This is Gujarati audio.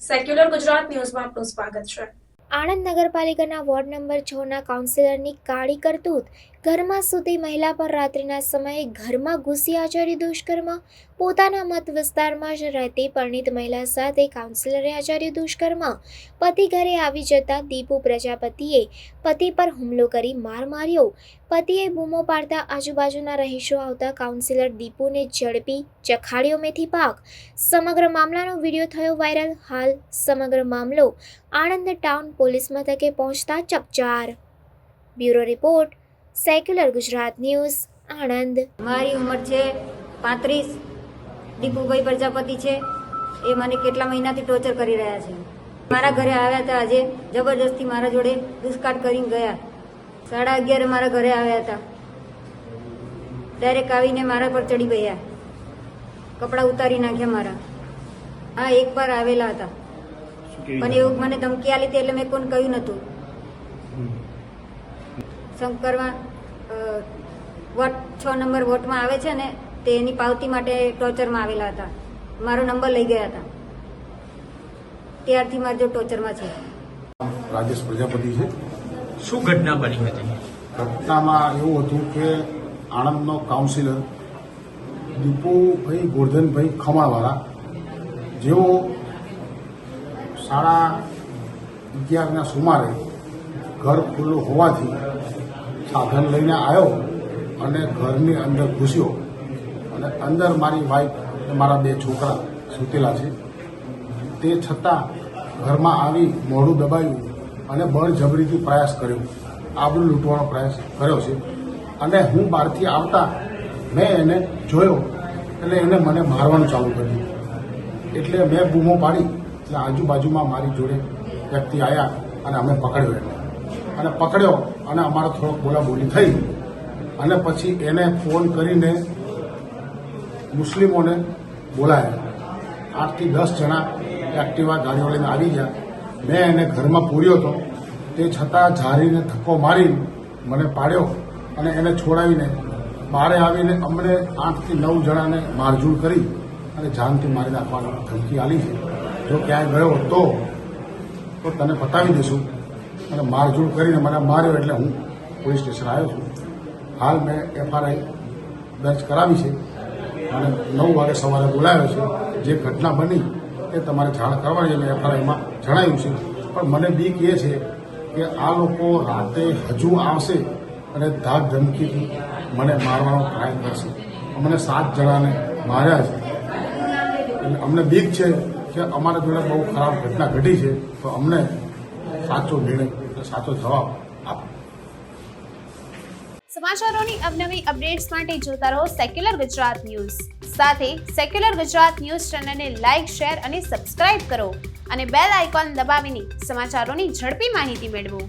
સેક્યુલર ગુજરાત ન્યૂઝમાં આપનું સ્વાગત છે। આણંદ નગરપાલિકાના વોર્ડ નંબર 6ના કાઉન્સિલરની કાળી કરતૂત। ઘરમાં સૂતી મહિલા પર રાત્રિના સમયે ઘરમાં ઘૂસી આચર્યું દુષ્કર્મ। પોતાના મત વિસ્તારમાં જ રહેતી પરિણીત મહિલા સાથે કાઉન્સિલરે આચર્યું દુષ્કર્મ। પતિ ઘરે આવી જતા દીપુ પ્રજાપતિએ પતિ પર હુમલો કરી માર માર્યો। પતિએ બૂમો પાડતા આજુબાજુના રહીશો આવતા કાઉન્સિલર દીપુને ઝડપી ચખાડ્યો મેથી પાક। સમગ્ર મામલાનો વિડીયો થયો વાયરલ। હાલ સમગ્ર મામલો આણંદ ટાઉન પોલીસ મથકે પહોંચતા ચકચાર। Bureau report, secular Gujarat news, Anand. મારી ઉંમર છે 35। દીપુભાઈ પ્રજાપતિ છે, એ મને કેટલા મહિનાથી ટોર્ચર કરી રહ્યા છે। મારા ઘરે આવ્યા હતા, આજે જબરદસ્તી મારા જોડે દુષ્કાળ કરીને ગયા। 11:30 મારા ઘરે આવ્યા હતા, ડાયરેક્ટ આવીને મારા પર ચડી ગયા, કપડાં ઉતારી નાખ્યા મારા। હા, એકવાર આવેલા હતા, પણ એવું મને ધમકી આલી હતી એટલે મેં કોઈને કહ્યું નહોતું। શંકરમાં વોટ 6 નંબર વોટમાં આવે છે ને, તેની પાવતી માટે ટોર્ચરમાં આવેલા હતા। મારો નંબર લઈ ગયા હતા, ત્યારથી મારા જો ટોર્ચરમાં છે। રાજેશ પ્રજાપતિ છે। શું ઘટના બની હતી? ઘટનામાં એવું હતું કે આણંદનો કાઉન્સિલર દીપુભાઈ ગોરધનભાઈ ખમાણવાળા, જેઓ 11:30ના સુમારે ઘર ખુલ્લું હોવાથી સાધન લઈને આવ્યો અને ઘરની અંદર ઘૂસ્યો અને અંદર મારી વાઈફ અને મારા 2 છોકરા સૂતેલા છે। તે છતાં ઘરમાં આવી મોઢું દબાવ્યું અને બળજબરીથી પ્રયાસ કર્યો, આબરૂ લૂંટવાનો પ્રયાસ કર્યો છે। અને હું બહારથી આવતા મેં એને જોયો એટલે એને મને મારવાનું ચાલુ કર્યું, એટલે મેં બૂમો પાડી એટલે આજુબાજુમાં મારી જોડે વ્યક્તિ આવ્યા અને અમે પકડ્યો એને, અને પકડ્યો અને અમારો થોડોક બોલાબોલી થઈ અને પછી એને ફોન કરીને મુસ્લિમોને બોલાયા। 8 થી 10 જણા એક્ટિવા ગાડીઓ લઈને આવી ગયા। મેં એને ઘરમાં પૂર્યો હતો, તે છતાં ઝારીને ધક્કો મારી મને પાડ્યો અને એને છોડાવીને બહાર આવીને અમને 8 થી 9 જણાને મારઝૂડ કરી અને જાનથી મારી નાખવાની ધમકી આલી છે। જો ક્યાંય ગયો તો તને બતાવી દઈશું, અને મારઝૂડ કરીને મને માર્યો એટલે હું પોલીસ સ્ટેશન આવ્યો છું। હાલ મેં FRI દર્જ કરાવી છે અને 9 વાગે સવારે બોલાવ્યો છે। જે ઘટના બની એ તમારે જાણ કરવાની મેં FRIમાં જણાવ્યું છે, પણ મને બીક એ છે કે આ લોકો રાતે હજુ આવશે અને ધાક ધમકીથી મને મારવાનો ટ્રાય કરશે। અમને 7 જણાને માર્યા છે, એટલે અમને બીક છે કે અમારા જોડે બહુ ખરાબ ઘટના ઘટી છે, તો અમને સાચો નિર્ણય, સાચો જવાબ આપો। સમાચારોની અવનવી અપડેટ્સ માટે જોતા રહો સેક્યુલર ગુજરાત ન્યૂઝ। સાથે સેક્યુલર ગુજરાત ન્યૂઝ ચેનલને લાઇક, શેર અને સબસ્ક્રાઇબ કરો અને બેલ આઇકોન દબાવીને સમાચારોની ઝડપી માહિતી મેળવો।